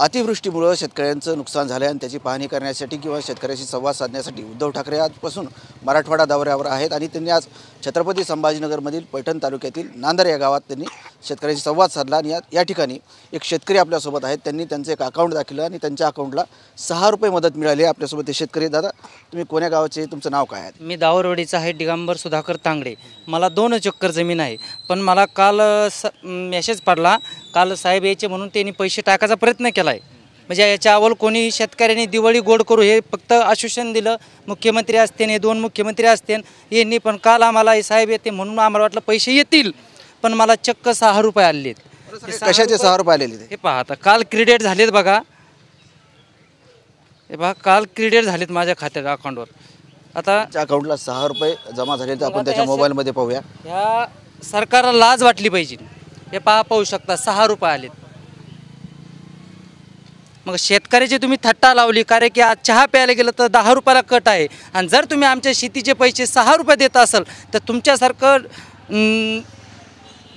अतिवृष्टीमुळे शेतकऱ्यांचं नुकसान झालं आणि त्याची पाहणी करण्यासाठी किंवा शेतकऱ्यांशी संवाद साधण्यासाठी उद्धव ठाकरे आजपासून मराठवाडा दौऱ्यावर आहेत आणि त्यांनी आज छत्रपती संभाजीनगरमधील पैठण तालुक्यातील नांदर या गावात त्यांनी शेतकऱ्यांशी संवाद साधला आणि या ठिकाणी एक शेतकरी आपल्यासोबत आहेत। त्यांनी त्यांचं एक अकाउंट दाखवलं आणि त्यांच्या अकाउंटला 6 रुपये मदत मिळाली। आपल्यासोबत ते शेतकरी दादा, तुम्ही कोण्या गावाचे, तुमचं नाव काय आहे? मी दावरवाडीचा आहे, दिगंबर सुधाकर तांगडे। मला 2 एकर जमीन आहे, पण मला काल मेसेज पडला, काल साहेब यायचे म्हणून त्यांनी पैसे टाकायचा प्रयत्न केला आहे। म्हणजे याच्या अवल कोणी शेतकऱ्यांनी दिवाळी गोड करू हे फक्त आश्वासन दिलं। मुख्यमंत्री असते, 2 मुख्यमंत्री असते यांनी, पण काल आम्हाला साहेब येते म्हणून आम्हाला वाटलं पैसे येतील, पण मला चक्क 6 रुपये आलेत। कशाचे 6 रुपये आलेले? हे पहा, आता काल क्रेडिट झालेत बघा, हे पहा काल क्रेडिट झालेत माझ्या खात्यात अकाउंटवर। आता अकाउंटला 6 रुपये जमा झाले तर आपण त्याच्या मोबाईलमध्ये पाहूया। ह्या सरकारला लाज वाटली पाहिजे। हे पहा, पाहू शकता 6 रुपये आलेत। मग शेतकऱ्याची तुम्ही थट्टा लावली, कारण की आज चहा प्यायला गेलं तर 10 रुपयाला कट आहे, आणि जर तुम्ही आमच्या शेतीचे पैसे 6 रुपये देत असाल तर तुमच्यासारखं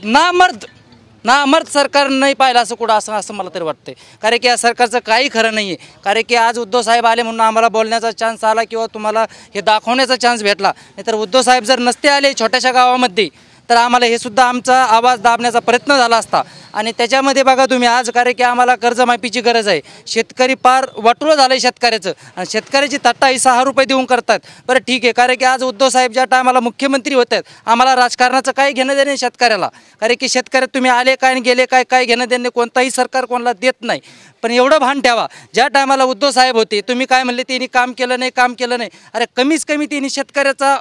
नामर्द सरकार नाही पाहिलं असं कुठं, असं मला तरी वाटतंय। कारण की या सरकारचं काही खरं नाही आहे। कारण की आज उद्धव साहेब आले म्हणून आम्हाला बोलण्याचा चान्स आला किंवा तुम्हाला हे दाखवण्याचा चान्स भेटला, नाहीतर उद्धव साहेब जर नसते आले छोट्याशा गावामध्ये तर आम्हाला हे सुद्धा आमचा आवाज दाबण्याचा प्रयत्न झाला असता। आणि त्याच्यामध्ये बघा तुम्ही आज, कारण की आम्हाला कर्जमाफीची गरज आहे, शेतकरी पार वाटोळं झालं आहे शेतकऱ्याचं, आणि शेतकऱ्याची थट्टा ही 6 रुपये देऊन करतात। बरं ठीक आहे, कारण की आज उद्धव साहेब ज्या टायमाला मुख्यमंत्री होत आहेत, आम्हाला राजकारणाचं काही घेणं देणे शेतकऱ्याला, कारण की शेतकऱ्यात तुम्ही आले काय आणि गेले काय घेणं देणे कोणताही सरकार कोणाला देत नाही। पण एवढं भान ठेवा, ज्या टायमाला उद्धव साहेब होते तुम्ही काय म्हणले, त्यांनी काम केलं नाही। अरे कमीच कमी त्यांनी शेतकऱ्याचा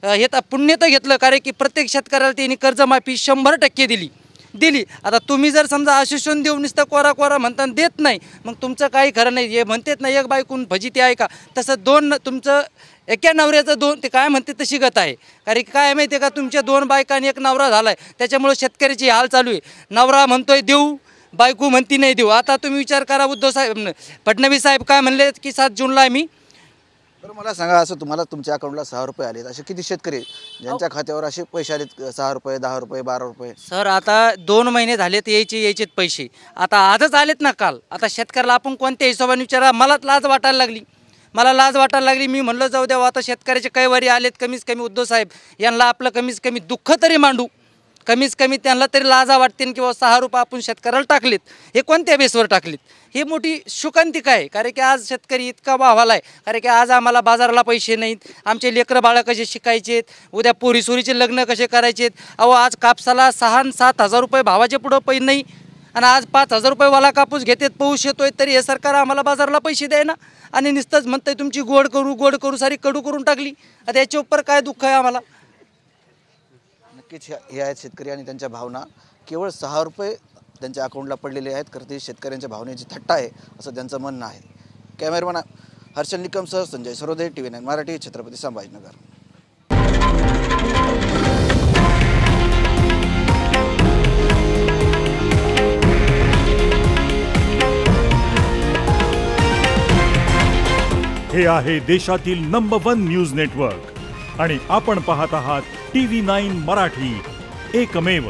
हे तर पुण्य तर घेतलं, कारण की प्रत्येक शेतकऱ्याला त्यांनी कर्जमाफी 100% दिली। आता तुम्ही जर समजा आश्वासन देऊन नुसतं कोरा म्हणता देत नाही, मग तुमचं काही खरं नाही। हे म्हणतात ना, एक बायकून फजिती आहे का, तसं 2 तुमचं एका नवऱ्याचं 2 ते काय म्हणते तशी गत आहे। कारण की काय माहिती आहे का, तुमच्या 2 बायका आणि 1 नवरा झाला आहे, त्याच्यामुळे शेतकऱ्याची हाल चालू आहे। नवरा म्हणतोय देऊ, बायको म्हणती नाही देऊ। आता तुम्ही विचार करा, उद्धव साहेब फडणवीस साहेब काय म्हणले की 7 जूनला मी। बरं मला सांगा, असं तुम्हाला तुमच्या अकाउंटला 6 रुपये आलेत, असे किती शेतकरी ज्यांच्या खात्यावर असे पैसे आलेत 6 रुपये, 10 रुपये, 12 रुपये? सर आता 2 महिने झालेत यायचेत पैसे, आता आजच आलेत ना काल। आता शेतकऱ्याला आपण कोणत्या हिशोबाने विचारा, मला लाज वाटायला लागली। मी म्हणलं जाऊ द्यावं, आता शेतकऱ्याचे काही वारी आलेत, कमीत कमी उद्धव साहेब यांना आपलं कमीत कमी दुःख तरी मांडू, कमीत कमी त्यांना तरी लाजा वाटतील किंवा 6 रुपये आपण शेतकऱ्याला टाकलेत, हे कोणत्या बेसवर टाकलेत, ही मोठी शुकांतिका आहे। कारण की आज शेतकरी इतका भावाला आहे, कारण की आज आम्हाला बाजाराला पैसे नाहीत, आमचे लेकरं बाळं कसे शिकायचेत, उद्या पोरीसोरीचे लग्न कसे करायचेत। अहो आज कापसाला 6-7 हजार रुपये भावाचे पुढं पैसे नाही, आणि आज 5,000 रुपये वाला कापूस घेतात, पाऊस येतोय तरी हे सरकार आम्हाला बाजाराला पैसे द्यायना, आणि नुसतंच म्हणतंय तुमची गोड करू सारी कडू करून टाकली। आता याच्या उपर काय दुःख आहे आम्हाला। नक्कीच हे आहेत शेतकरी आणि त्यांच्या भावना। केवळ 6 रुपये त्यांच्या अकाउंटला पडलेले आहेत, खरं ते शेतकऱ्यांच्या भावनेची थट्टा आहे असं त्यांचं म्हणणं आहे। कॅमेरामॅन हर्षल निकमसह संजय सरोदे, TV9 मराठी, छत्रपती संभाजीनगर। हे आहे देशातील नंबर 1 न्यूज नेटवर्क, आणि आपण पाहत आहात TV9 मराठी, एकमेव।